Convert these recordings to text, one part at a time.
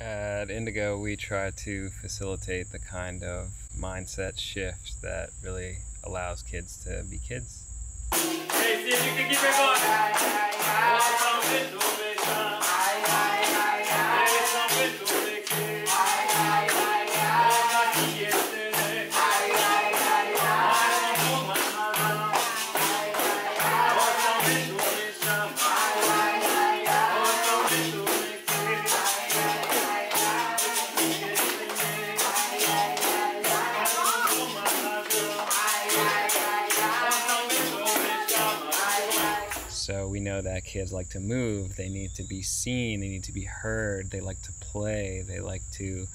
At InDiGO, we try to facilitate the kind of mindset shift that really allows kids to be kids. Hey, see if you can keep it So we know that kids like to move, they need to be seen, they need to be heard, they like to play, they like to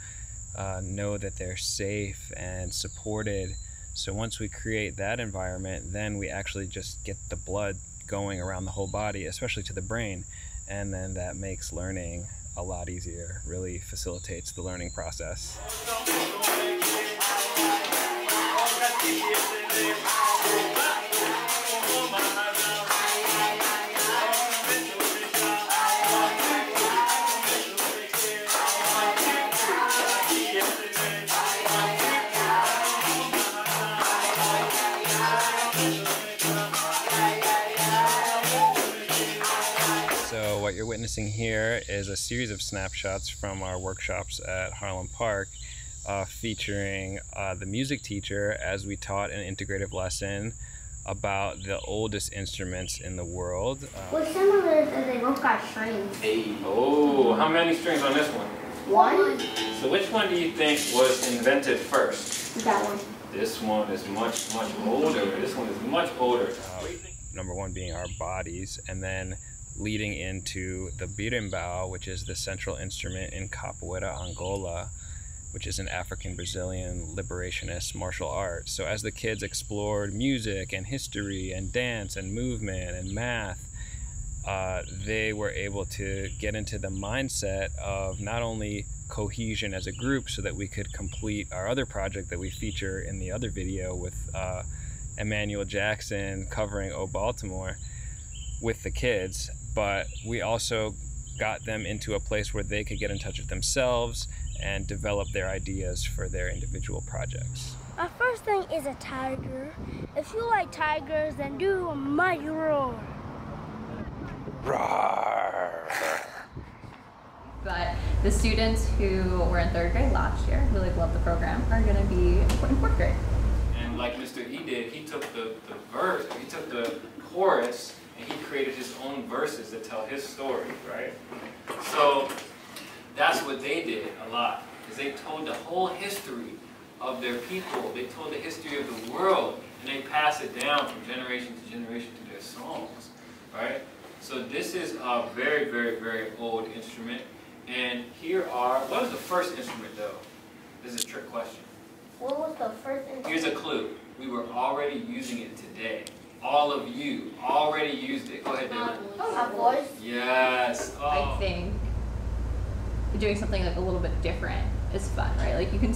know that they're safe and supported. So once we create that environment, then we actually just get the blood going around the whole body, especially to the brain, and then that makes learning a lot easier, really facilitates the learning process. So what you're witnessing here is a series of snapshots from our workshops at Harlem Park, featuring the music teacher as we taught an integrative lesson about the oldest instruments in the world. Well, some of it is they both got strings. Hey, oh, how many strings on this one? One? So which one do you think was invented first? That one. This one is much, much older. This one is much older. Number one being our bodies, and then leading into the berimbau, which is the central instrument in Capoeira Angola, which is an African-Brazilian liberationist martial art. So as the kids explored music and history and dance and movement and math, they were able to get into the mindset of not only cohesion as a group so that we could complete our other project that we feature in the other video with Emmanuel Jackson covering Oh Baltimore with the kids, but we also got them into a place where they could get in touch with themselves and develop their ideas for their individual projects. Our first thing is a tiger. If you like tigers, then do a mighty roar. Roar! But the students who were in 3rd grade last year, who loved the program, are going to be in 4th grade. And like Mr. E did, he took the verse, he took the chorus, and he created his own verses that tell his story, right? So that's what they did a lot, is they told the whole history of their people. They told the history of the world, and they passed it down from generation to generation to their songs, right? So this is a very, very, very old instrument. And here are, what was the first instrument though? This is a trick question. What was the first instrument? Here's a clue. We were already using it today. All of you already used it. Go ahead, Dylan. A voice? Yes. Oh. I think doing something like a little bit different is fun, right? Like you can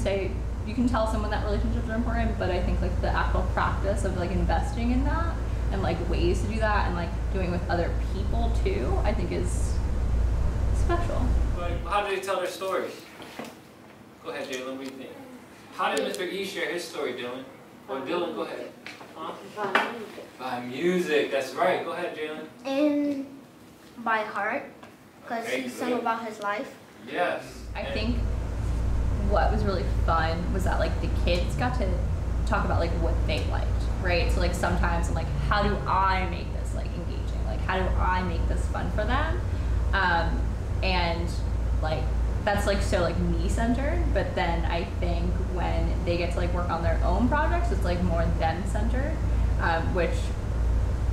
tell someone that relationships are important, but I think like the actual practice of like investing in that and like ways to do that and like doing it with other people too, I think is special. But how do they tell their stories? Go ahead, Dylan. What do you think? How did Mr. E share his story, Dylan? Or Dylan, go ahead. Huh? By music. By music. That's right. Go ahead, Jalen. And by heart, because Okay, he sang good. about his life. Yes. I think what was really fun was that like the kids got to talk about like what they liked, right? So like sometimes I'm like, how do I make this like engaging? Like how do I make this fun for them? And like that's like so like me-centered, but then I think when they get to like work on their own projects, it's like more them-centered, which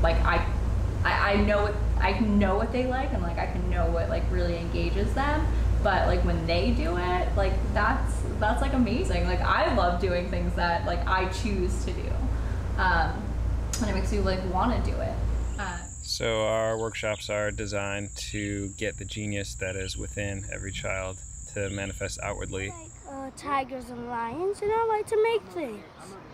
like I know what they like, and like I can know what like really engages them. But like when they do it, like that's like amazing. Like I love doing things that like I choose to do, and it makes you like want to do it. So our workshops are designed to get the genius that is within every child to manifest outwardly. Like tigers and lions, and I like to make things.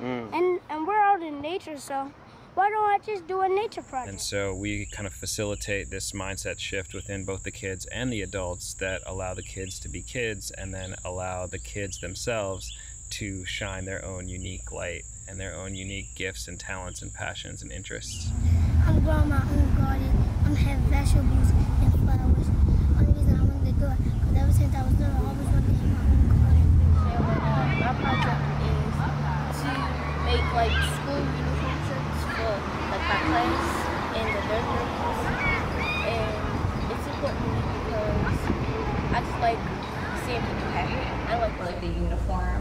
And we're out in nature, so Why don't I just do a nature project? And so we kind of facilitate this mindset shift within both the kids and the adults that allow the kids to be kids and then allow the kids themselves to shine their own unique light and their own unique gifts and talents and passions and interests. I'm growing my own garden. I'm having vegetables and flowers. Only reason I wanted to do it because ever since I was little, I always wanted to have my own garden. My project is to make like school uniform shirts for like my class and the third graders. And it's important to me because I just like seeing people happy. I like the uniform.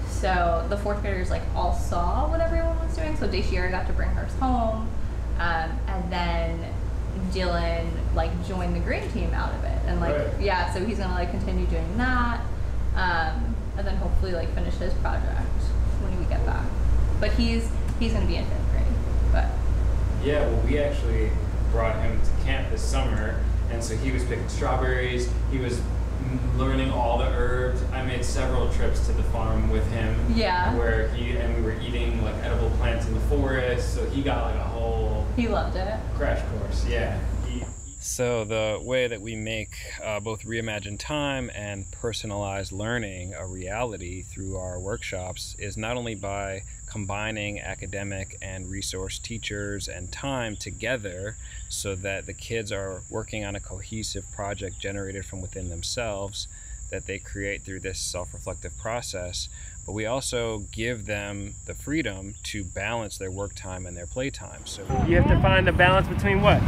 So the fourth graders like all saw what everyone was doing. So Daishiera got to bring hers home, and then Dylan like joined the green team out of it, and like yeah, so he's gonna like continue doing that, and then hopefully like finish his project when we get back. But he's gonna be in 5th grade. But yeah, well, we actually brought him to camp this summer, and so he was picking strawberries. He was learning all the herbs. I made several trips to the farm with him. Yeah. Where we were eating like edible plants in the forest. So he got like a whole. He loved it. Crash course, yeah. So the way that we make both reimagined time and personalized learning a reality through our workshops is not only by combining academic and resource teachers and time together so that the kids are working on a cohesive project generated from within themselves that they create through this self-reflective process, but we also give them the freedom to balance their work time and their play time. So you have to find the balance between what?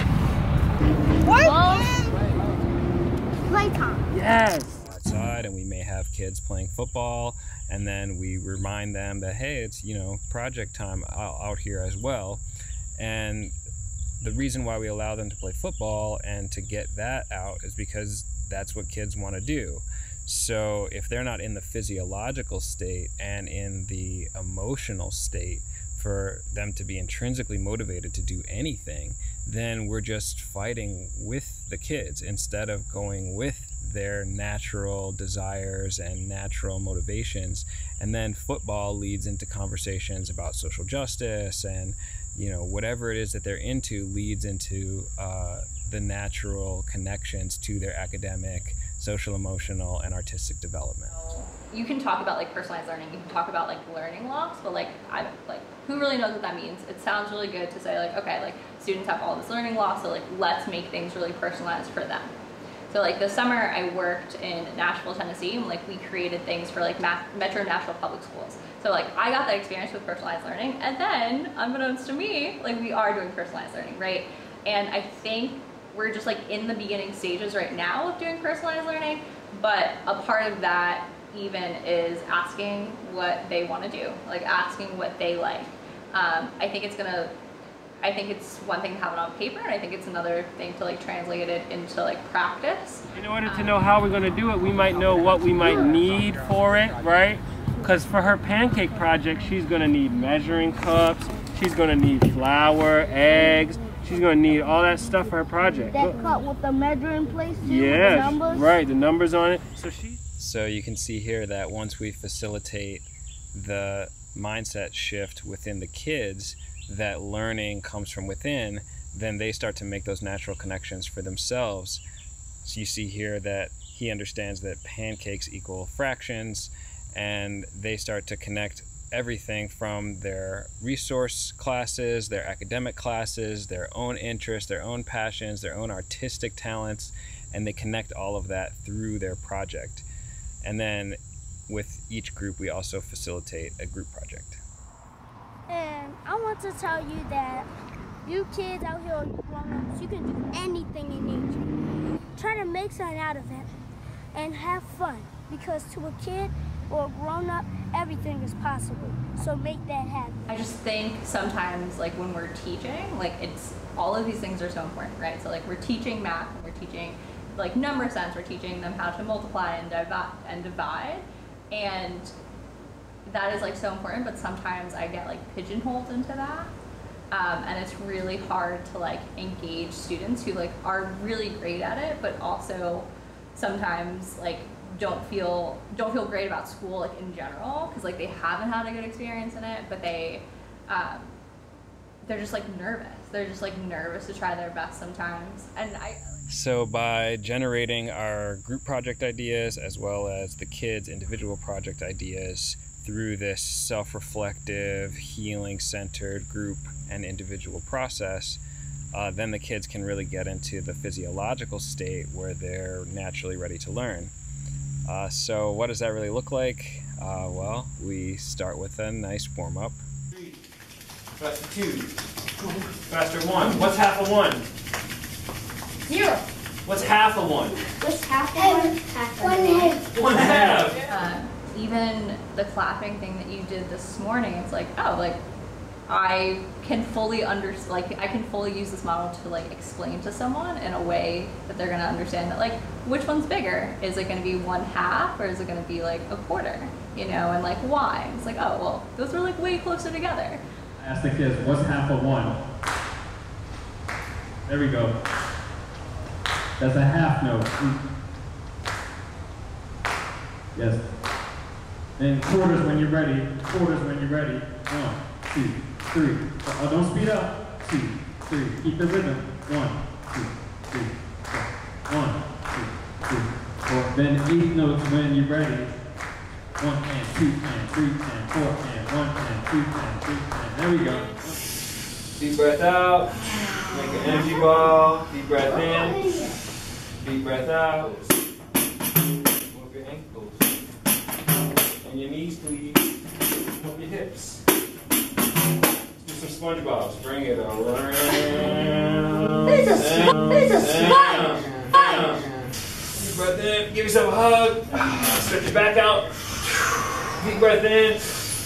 Playtime. Yes. Outside, and we may have kids playing football, and then we remind them that, hey, it's, you know, project time out here as well. And the reason why we allow them to play football and to get that out is because that's what kids want to do. So if they're not in the physiological state and in the emotional state for them to be intrinsically motivated to do anything, then we're just fighting with the kids instead of going with their natural desires and natural motivations. And then football leads into conversations about social justice, and you know, whatever it is that they're into leads into the natural connections to their academic, social, emotional, and artistic development. You can talk about like personalized learning, you can talk about like learning loss, but like who really knows what that means? It sounds really good to say like, okay, like students have all this learning loss, so like let's make things really personalized for them. So like this summer I worked in Nashville, Tennessee, and like we created things for like Metro Nashville Public Schools. So like I got that experience with personalized learning, and then unbeknownst to me, like we are doing personalized learning, right? And I think we're just like in the beginning stages right now of doing personalized learning, but a part of that even is asking what they want to do, like asking what they like. I think it's one thing to have it on paper, and I think it's another thing to like translate it into like practice. In order to know how we're going to do it, we might know what we might need for it, right? Because for her pancake project, she's going to need measuring cups, she's going to need flour, eggs, she's going to need all that stuff for her project. That cup with the measuring place too, yeah, the numbers? Right, the numbers on it. So you can see here that once we facilitate the mindset shift within the kids, that learning comes from within, then they start to make those natural connections for themselves. So you see here that he understands that pancakes equal fractions, and they start to connect everything from their resource classes, their academic classes, their own interests, their own passions, their own artistic talents, and they connect all of that through their project. And then with each group, we also facilitate a group project. And I want to tell you that you kids out here, you grown-ups, you can do anything in nature. Try to make something out of it and have fun, because to a kid or a grown-up, everything is possible. So make that happen. I just think sometimes like when we're teaching, like it's all of these things are so important, right? So like we're teaching math, and we're teaching like number sense, we're teaching them how to multiply and divide, and that is like so important, but sometimes I get like pigeonholed into that, and it's really hard to like engage students who like are really great at it, but also sometimes like don't feel great about school like in general, because like they haven't had a good experience in it, but they they're just like nervous. They're just like nervous to try their best sometimes. And So by generating our group project ideas as well as the kids' individual project ideas through this self-reflective, healing-centered group and individual process, then the kids can really get into the physiological state where they're naturally ready to learn. So what does that really look like? Well, we start with a nice warm-up. Faster 2. Faster 1. What's half of 1? 0. What's half of 1? What's half of 1? 1/2. 1/2. Even the clapping thing that you did this morning, it's like, oh, like I can fully I can fully use this model to like explain to someone in a way that they're gonna understand that, like, which one's bigger? Is it gonna be 1/2 or is it gonna be like 1/4? You know, and like why? It's like, oh, well, those were like way closer together. Ask the kids, what's half of 1? There we go. That's a half note. Yes. And quarters when you're ready. Quarters when you're ready. 1, 2, 3. Oh, don't speed up. 2, 3. Keep the rhythm. 1, 2, 3, 4. 1, 2, 3, 4. Then 8 notes when you're ready. 1 and 2 and 3 and 4 and 1 and 2 and 3 and there we go. Deep breath out. Make an energy ball. Deep breath in. Deep breath out. Move your ankles. And your knees, please. Move your hips. Do some sponge bobs. Bring it around. There's a sponge. Deep breath in. Give yourself a hug. Stretch your back out. Deep breath in.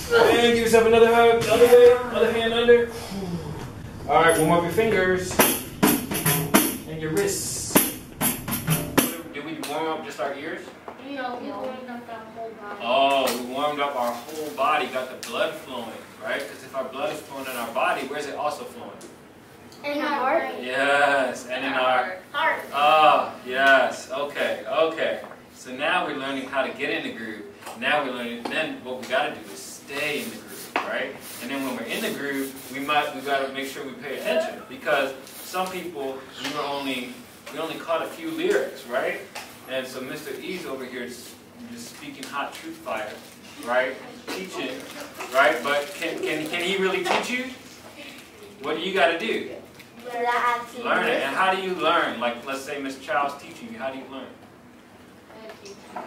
And give yourself another hug. Other way. Other hand under. All right, warm up your fingers and your wrists. Did we warm up just our ears? No, we warmed up our whole body. Oh, we warmed up our whole body, got the blood flowing, right? Because if our blood is flowing in our body, where's it also flowing? In our heart. Yes, and in our Heart. oh, yes. Okay, okay. So now we're learning how to get in the groove. Now we're learning. Then what we got to do is stay in the groove, right? And then when we're in the groove, we got to make sure we pay attention, because some people we only caught a few lyrics, right? And so Mr. E's over here is just speaking hot truth fire, right? Teaching, right? But can he really teach you? What do you got to do? Learn it. And how do you learn? Like, let's say Miss Child's teaching you. How do you learn?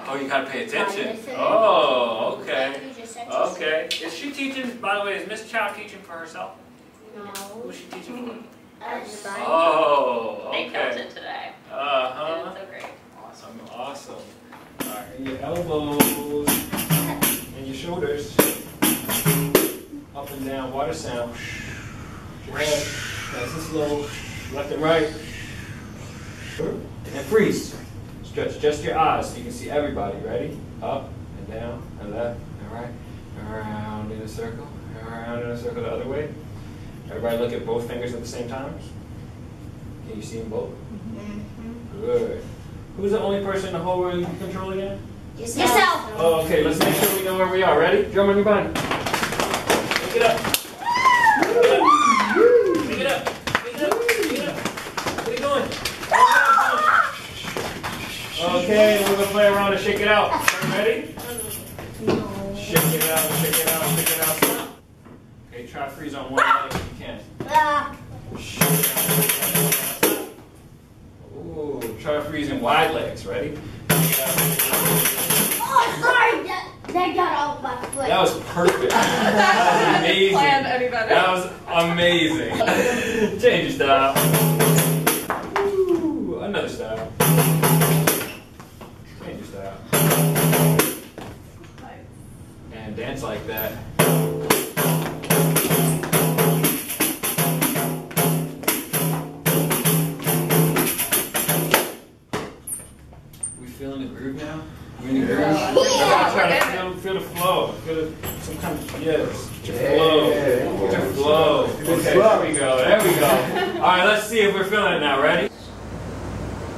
Oh, you got to pay attention. Oh, okay. Okay. Is she teaching, by the way, is Miss Child teaching for herself? No. Who's she teaching for? Us. Oh, okay. They killed it today. Uh-huh. It's so great. Awesome, awesome. All right, and your elbows and your shoulders. Up and down, water sound. Your head, nice and slow. Left and right. And freeze. Stretch just your eyes so you can see everybody. Ready? Up and down and left and right. Around in a circle. Around in a circle the other way. Everybody look at both fingers at the same time. Can you see them both? Mm-hmm. Good. Who's the only person in the whole world you can control again? Yourself. Oh, okay, let's make sure we know where we are. Ready? Drum on your body. Pick it up. Pick it up. Pick it up. Pick it up. Pick it up. What are you doing? Okay, we're going to play around and shake it out. Are you ready? No. Shake it out, shake it out, shake it out. Stop. Okay, try to freeze on one leg if you can. Shake it out. Ooh, try to freeze in wide legs. Ready? Oh, sorry. That got off my foot. That was perfect. That was amazing. Planned any better. That was amazing. Change your style. Ooh, another style. Change your style. And dance like that. We feeling the groove now? We in the groove? Yeah. Try to feel the flow. Feel some kind of, yes. Flow. The flow. Okay, there we go. There we go. All right, let's see if we're feeling it now. Ready?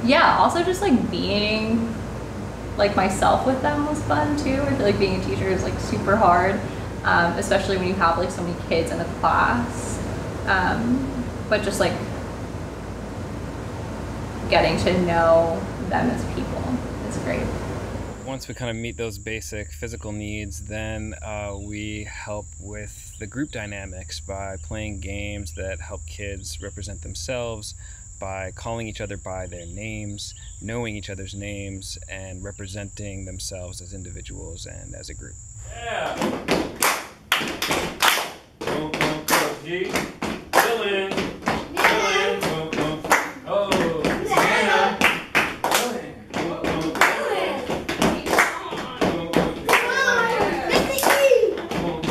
Yeah, also just like being like myself with them was fun too. I feel like being a teacher is like super hard, especially when you have like so many kids in a class. but just like getting to know them as people is great. Once we kind of meet those basic physical needs, then we help with the group dynamics by playing games that help kids represent themselves by calling each other by their names, knowing each other's names, and representing themselves as individuals and as a group. Yeah. Boom, boom, Coach G. Dylan. Dylan. Boom, boom. Oh, Sienna. Dylan. Boom, boom. Dylan. Boom,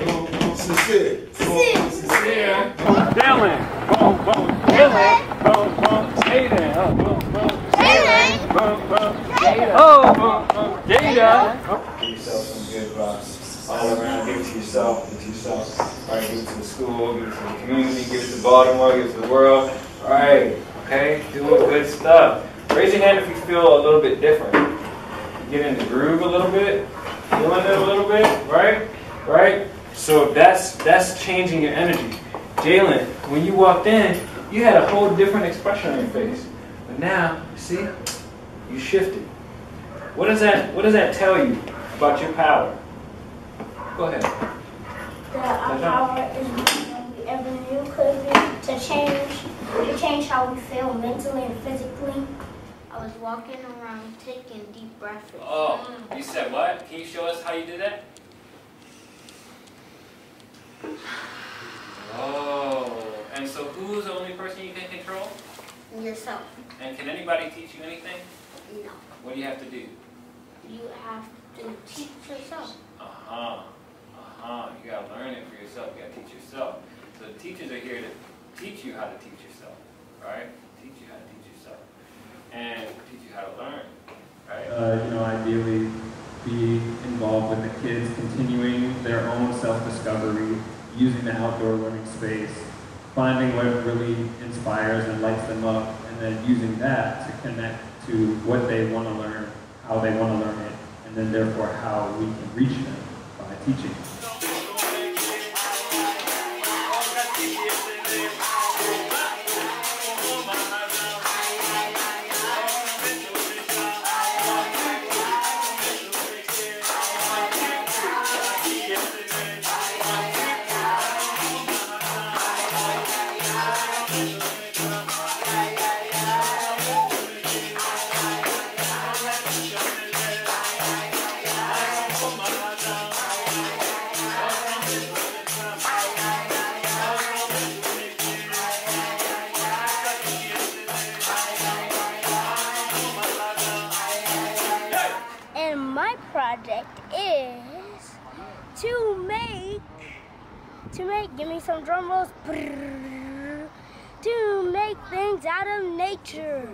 boom. Sincere. Sincere. Dylan. Boom, boom. Dylan. Boom, boom. Jaden. Oh, boom, boom. Jaden. Boom, boom. Jada. Oh, boom, boom. Jada. Give yourself some good vibes all around. Give it to yourself. Give it to yourself. All right, give it to the school. Give it to the community. Give it to Baltimore. Give it to the world. All right. Okay. Doing good stuff. Raise your hand if you feel a little bit different. Get in the groove a little bit. Feeling it a little bit. Right. Right. So that's changing your energy. Jalen, when you walked in, you had a whole different expression on your face. But now, see, you shifted. What does that tell you about your power? Go ahead. That our power is more than we ever knew could be to change how we feel mentally and physically. I was walking around taking deep breaths. Oh, you said what? Can you show us how you did that? Oh, and so who's the only person you can control? Yourself. And can anybody teach you anything? No. What do you have to do? You have to teach yourself. You gotta learn it for yourself. You gotta teach yourself. So the teachers are here to teach you how to teach yourself, right? Teach you how to teach yourself, and teach you how to learn, right? Ideally be involved with the kids continuing their own self-discovery, using the outdoor learning space, finding what really inspires and lights them up, and then using that to connect to what they want to learn, how they want to learn it, and then therefore how we can reach them by teaching. Project is to make, give me some drum rolls, to make things out of nature.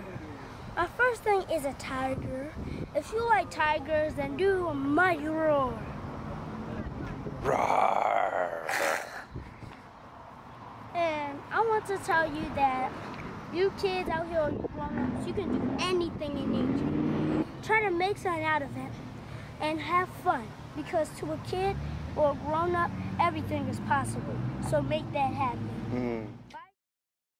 Our first thing is a tiger. If you like tigers, then do a mighty roar. Roar. And I want to tell you that you kids out here, you grown-ups, you can do anything in nature. Try to make something out of it. And have fun, because to a kid or a grown-up, everything is possible. So make that happen.